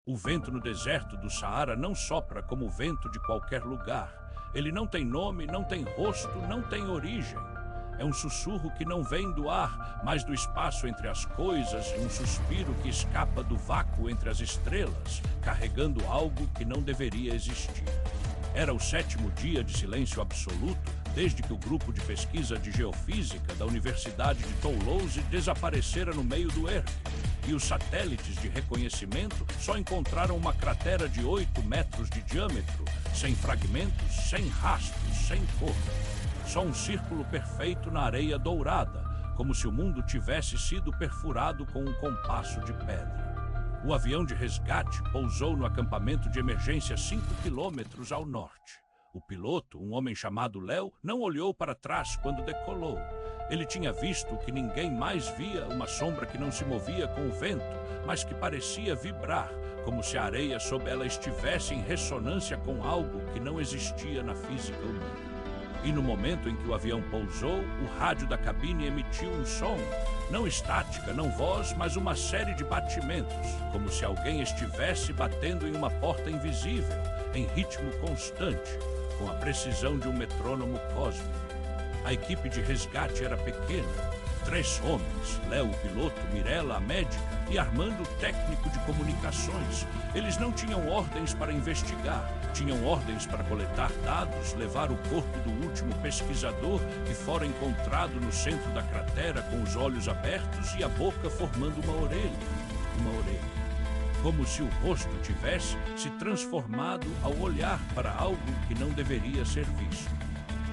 O vento no deserto do Saara não sopra como o vento de qualquer lugar. Ele não tem nome, não tem rosto, não tem origem. É um sussurro que não vem do ar, mas do espaço entre as coisas, um suspiro que escapa do vácuo entre as estrelas, carregando algo que não deveria existir. Era o 7º dia de silêncio absoluto, desde que o grupo de pesquisa de geofísica da Universidade de Toulouse desaparecera no meio do erro, e os satélites de reconhecimento só encontraram uma cratera de 8 metros de diâmetro, sem fragmentos, sem rastros, sem cor. Só um círculo perfeito na areia dourada, como se o mundo tivesse sido perfurado com um compasso de pedra. O avião de resgate pousou no acampamento de emergência 5 quilômetros ao norte. O piloto, um homem chamado Léo, não olhou para trás quando decolou. Ele tinha visto o que ninguém mais via, uma sombra que não se movia com o vento, mas que parecia vibrar, como se a areia sob ela estivesse em ressonância com algo que não existia na física humana. E no momento em que o avião pousou, o rádio da cabine emitiu um som, não estática, não voz, mas uma série de batimentos, como se alguém estivesse batendo em uma porta invisível, em ritmo constante, com a precisão de um metrônomo cósmico. A equipe de resgate era pequena. 3 homens, Léo, o piloto, Mirella, a médica, e Armando, o técnico de comunicações. Eles não tinham ordens para investigar, tinham ordens para coletar dados, levar o corpo do último pesquisador que fora encontrado no centro da cratera com os olhos abertos e a boca formando uma orelha. Uma orelha. Como se o rosto tivesse se transformado ao olhar para algo que não deveria ser visto.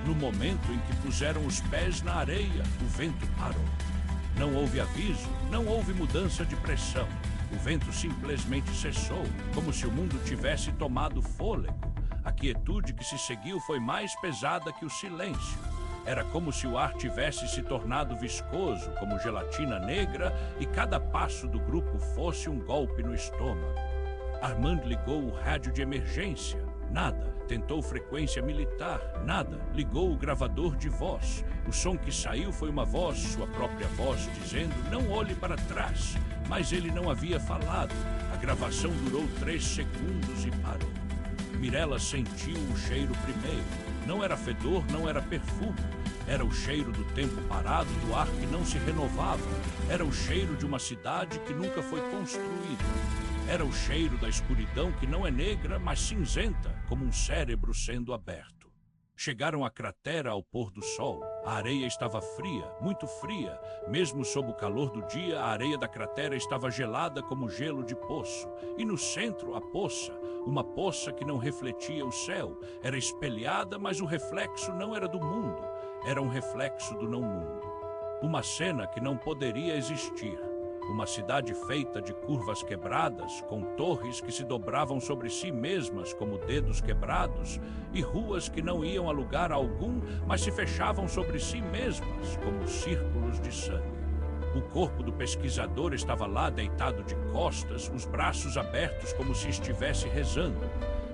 No momento em que puseram os pés na areia, o vento parou. Não houve aviso, não houve mudança de pressão. O vento simplesmente cessou, como se o mundo tivesse tomado fôlego. A quietude que se seguiu foi mais pesada que o silêncio. Era como se o ar tivesse se tornado viscoso, como gelatina negra, e cada passo do grupo fosse um golpe no estômago. Armand ligou o rádio de emergência. Nada. Tentou frequência militar. Nada. Ligou o gravador de voz. O som que saiu foi uma voz, sua própria voz, dizendo: não olhe para trás. Mas ele não havia falado. A gravação durou 3 segundos e parou. Mirella sentiu o cheiro primeiro. Não era fedor, não era perfume. Era o cheiro do tempo parado, do ar que não se renovava. Era o cheiro de uma cidade que nunca foi construída. Era o cheiro da escuridão que não é negra, mas cinzenta, como um cérebro sendo aberto. Chegaram à cratera ao pôr do sol. A areia estava fria, muito fria. Mesmo sob o calor do dia, a areia da cratera estava gelada como gelo de poço. E no centro, a poça, uma poça que não refletia o céu. Era espelhada, mas o reflexo não era do mundo. Era um reflexo do não-mundo. Uma cena que não poderia existir. Uma cidade feita de curvas quebradas, com torres que se dobravam sobre si mesmas como dedos quebrados, e ruas que não iam a lugar algum, mas se fechavam sobre si mesmas, como círculos de sangue. O corpo do pesquisador estava lá deitado de costas, os braços abertos como se estivesse rezando.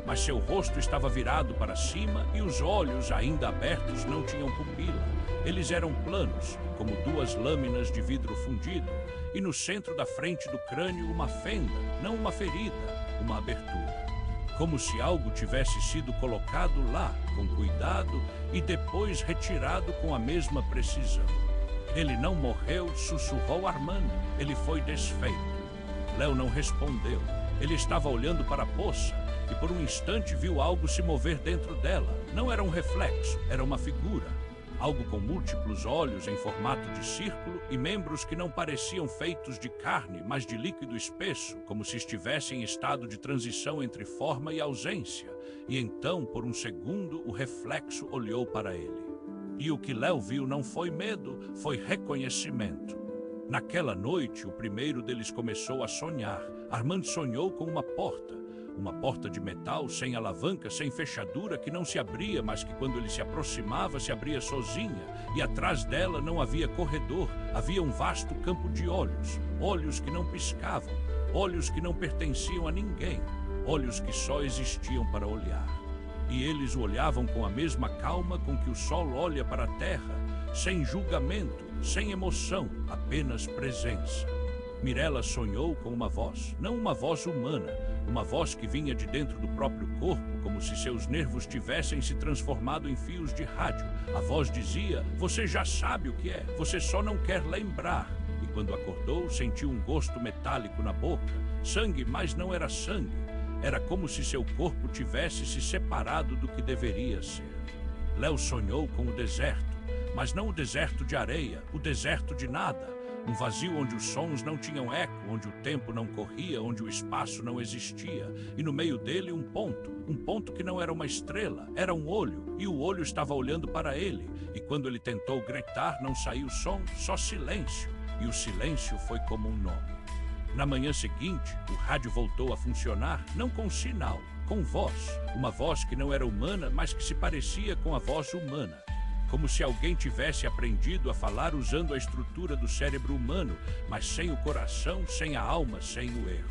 Mas seu rosto estava virado para cima e os olhos, ainda abertos, não tinham pupila. Eles eram planos, como 2 lâminas de vidro fundido, e no centro da frente do crânio uma fenda, não uma ferida, uma abertura. Como se algo tivesse sido colocado lá, com cuidado, e depois retirado com a mesma precisão. Ele não morreu, sussurrou Armando. Ele foi desfeito. Léo não respondeu. Ele estava olhando para a poça e por um instante viu algo se mover dentro dela. Não era um reflexo, era uma figura. Algo com múltiplos olhos em formato de círculo e membros que não pareciam feitos de carne, mas de líquido espesso, como se estivesse em estado de transição entre forma e ausência. E então, por um segundo, o reflexo olhou para ele. E o que Léo viu não foi medo, foi reconhecimento. Naquela noite, o primeiro deles começou a sonhar. Armand sonhou com uma porta de metal, sem alavanca, sem fechadura, que não se abria, mas que quando ele se aproximava, se abria sozinha. E atrás dela não havia corredor, havia um vasto campo de olhos. Olhos que não piscavam, olhos que não pertenciam a ninguém, olhos que só existiam para olhar. E eles o olhavam com a mesma calma com que o sol olha para a terra, sem julgamento, sem emoção, apenas presença. Mirella sonhou com uma voz, não uma voz humana, uma voz que vinha de dentro do próprio corpo, como se seus nervos tivessem se transformado em fios de rádio. A voz dizia: "Você já sabe o que é, você só não quer lembrar." E quando acordou, sentiu um gosto metálico na boca. Sangue, mas não era sangue. Era como se seu corpo tivesse se separado do que deveria ser. Léo sonhou com o deserto, mas não o deserto de areia, o deserto de nada. Um vazio onde os sons não tinham eco, onde o tempo não corria, onde o espaço não existia. E no meio dele um ponto que não era uma estrela, era um olho, e o olho estava olhando para ele. E quando ele tentou gritar, não saiu som, só silêncio. E o silêncio foi como um nome. Na manhã seguinte, o rádio voltou a funcionar, não com sinal, com voz. Uma voz que não era humana, mas que se parecia com a voz humana. Como se alguém tivesse aprendido a falar usando a estrutura do cérebro humano, mas sem o coração, sem a alma, sem o erro.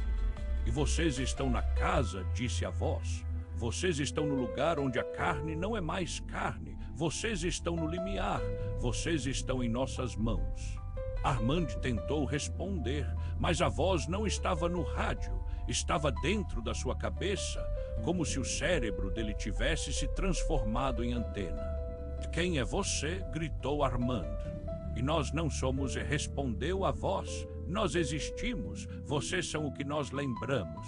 "E vocês estão na casa", disse a voz. "Vocês estão no lugar onde a carne não é mais carne. Vocês estão no limiar. Vocês estão em nossas mãos." Armand tentou responder, mas a voz não estava no rádio, estava dentro da sua cabeça, como se o cérebro dele tivesse se transformado em antena. "Quem é você?", gritou Armand. "E nós não somos", respondeu a voz. "Nós existimos, vocês são o que nós lembramos."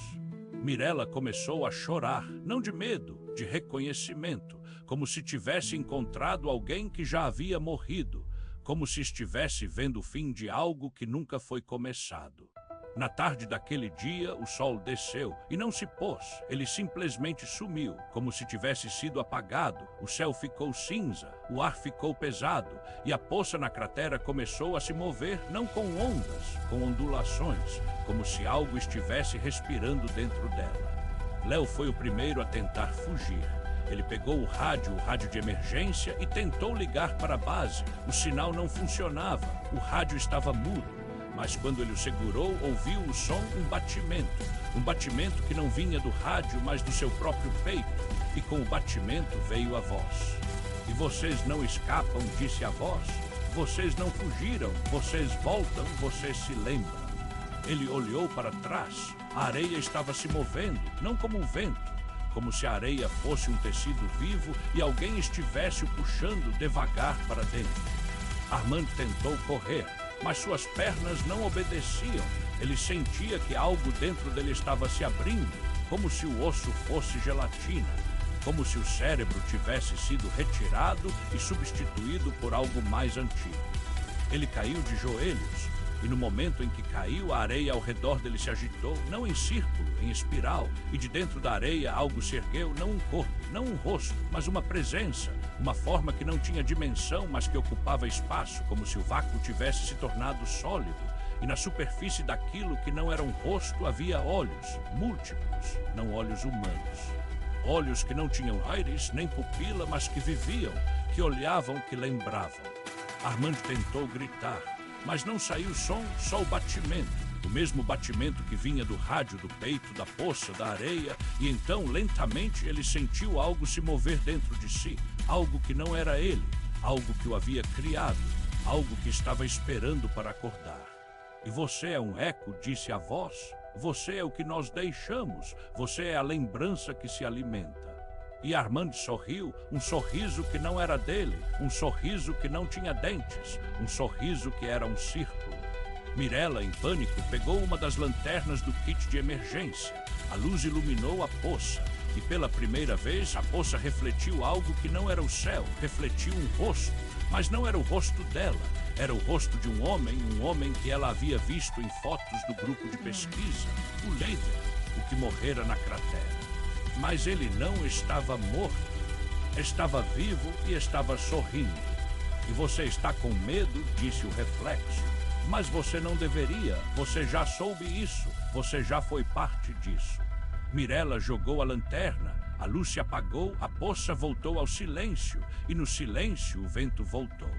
Mirella começou a chorar, não de medo, de reconhecimento, como se tivesse encontrado alguém que já havia morrido, como se estivesse vendo o fim de algo que nunca foi começado. Na tarde daquele dia, o sol desceu e não se pôs. Ele simplesmente sumiu, como se tivesse sido apagado. O céu ficou cinza, o ar ficou pesado e a poça na cratera começou a se mover, não com ondas, com ondulações, como se algo estivesse respirando dentro dela. Léo foi o primeiro a tentar fugir. Ele pegou o rádio de emergência e tentou ligar para a base. O sinal não funcionava, o rádio estava mudo. Mas quando ele o segurou, ouviu o som, um batimento que não vinha do rádio, mas do seu próprio peito. E com o batimento veio a voz. "E vocês não escapam", disse a voz. "Vocês não fugiram, vocês voltam, vocês se lembram." Ele olhou para trás. A areia estava se movendo, não como um vento, como se a areia fosse um tecido vivo e alguém estivesse o puxando devagar para dentro. Armand tentou correr, mas suas pernas não obedeciam. Ele sentia que algo dentro dele estava se abrindo, como se o osso fosse gelatina, como se o cérebro tivesse sido retirado e substituído por algo mais antigo. Ele caiu de joelhos, e no momento em que caiu, a areia ao redor dele se agitou, não em círculo, em espiral, e de dentro da areia algo se ergueu, não um corpo, não um rosto, mas uma presença, uma forma que não tinha dimensão, mas que ocupava espaço, como se o vácuo tivesse se tornado sólido, e na superfície daquilo que não era um rosto havia olhos, múltiplos, não olhos humanos. Olhos que não tinham íris nem pupila, mas que viviam, que olhavam, que lembravam. Armand tentou gritar, mas não saiu som, só o batimento. O mesmo batimento que vinha do rádio, do peito, da poça, da areia, e então, lentamente, ele sentiu algo se mover dentro de si, algo que não era ele, algo que o havia criado, algo que estava esperando para acordar. "E você é um eco", disse a voz. "Você é o que nós deixamos, você é a lembrança que se alimenta." E Armand sorriu, um sorriso que não era dele, um sorriso que não tinha dentes, um sorriso que era um círculo. Mirella, em pânico, pegou uma das lanternas do kit de emergência. A luz iluminou a poça, e pela primeira vez a poça refletiu algo que não era o céu, refletiu um rosto, mas não era o rosto dela, era o rosto de um homem que ela havia visto em fotos do grupo de pesquisa, o Leider, o que morrera na cratera. Mas ele não estava morto, estava vivo e estava sorrindo. "E você está com medo", disse o reflexo. "Mas você não deveria, você já soube isso, você já foi parte disso." Mirella jogou a lanterna, a luz se apagou, a poça voltou ao silêncio, e no silêncio o vento voltou.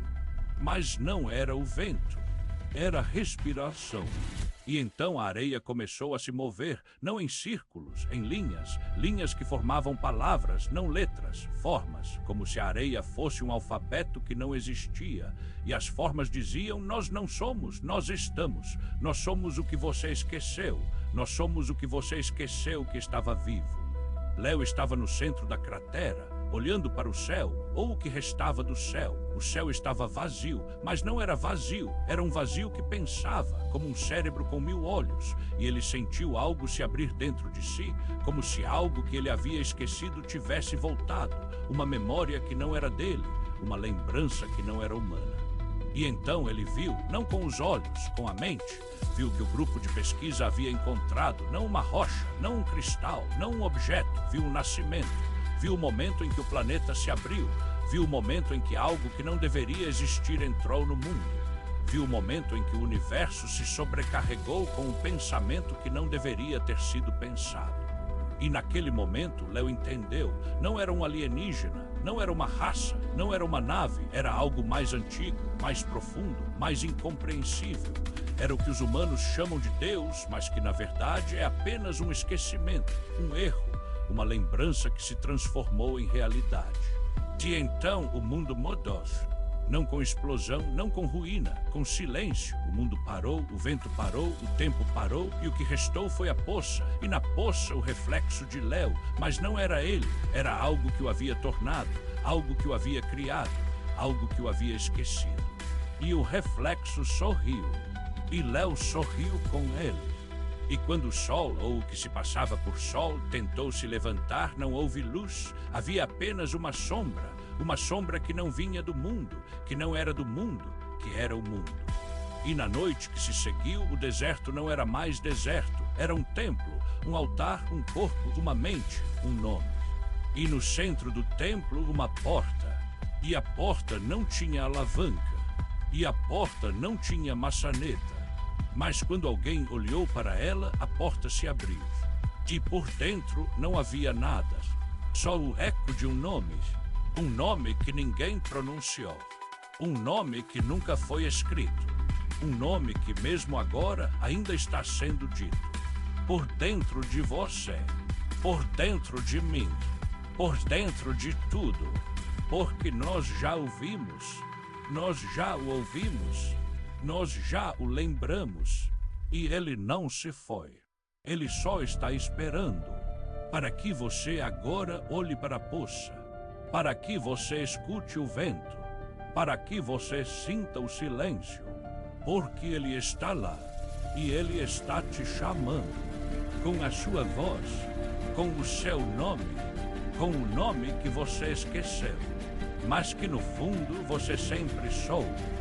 Mas não era o vento. era respiração. E então a areia começou a se mover, não em círculos, em linhas, linhas que formavam palavras, não letras, formas, como se a areia fosse um alfabeto que não existia. E as formas diziam: nós não somos, nós estamos, nós somos o que você esqueceu, nós somos o que você esqueceu que estava vivo. Léo estava no centro da cratera, olhando para o céu, ou o que restava do céu. O céu estava vazio, mas não era vazio, era um vazio que pensava, como um cérebro com 1000 olhos, e ele sentiu algo se abrir dentro de si, como se algo que ele havia esquecido tivesse voltado, uma memória que não era dele, uma lembrança que não era humana. E então ele viu, não com os olhos, com a mente, viu que o grupo de pesquisa havia encontrado, não uma rocha, não um cristal, não um objeto, viu um nascimento. Viu o momento em que o planeta se abriu. Viu o momento em que algo que não deveria existir entrou no mundo. Viu o momento em que o universo se sobrecarregou com um pensamento que não deveria ter sido pensado. E naquele momento, Léo entendeu. Não era um alienígena, não era uma raça, não era uma nave. Era algo mais antigo, mais profundo, mais incompreensível. Era o que os humanos chamam de Deus, mas que na verdade é apenas um esquecimento, um erro. Uma lembrança que se transformou em realidade. E então o mundo mudou. Não com explosão, não com ruína, com silêncio. O mundo parou, o vento parou, o tempo parou, e o que restou foi a poça. E na poça o reflexo de Léo, mas não era ele, era algo que o havia tornado, algo que o havia criado, algo que o havia esquecido. E o reflexo sorriu, e Léo sorriu com ele. E quando o sol, ou o que se passava por sol, tentou se levantar, não houve luz, havia apenas uma sombra que não vinha do mundo, que não era do mundo, que era o mundo. E na noite que se seguiu, o deserto não era mais deserto, era um templo, um altar, um corpo, uma mente, um nome. E no centro do templo, uma porta. E a porta não tinha alavanca, e a porta não tinha maçaneta. Mas quando alguém olhou para ela, a porta se abriu. E por dentro não havia nada, só o eco de um nome que ninguém pronunciou, um nome que nunca foi escrito, um nome que mesmo agora ainda está sendo dito. Por dentro de você, por dentro de mim, por dentro de tudo, porque nós já ouvimos, nós já o ouvimos. Nós já o lembramos, e ele não se foi. Ele só está esperando para que você agora olhe para a poça, para que você escute o vento, para que você sinta o silêncio, porque ele está lá, e ele está te chamando, com a sua voz, com o seu nome, com o nome que você esqueceu, mas que no fundo você sempre soube.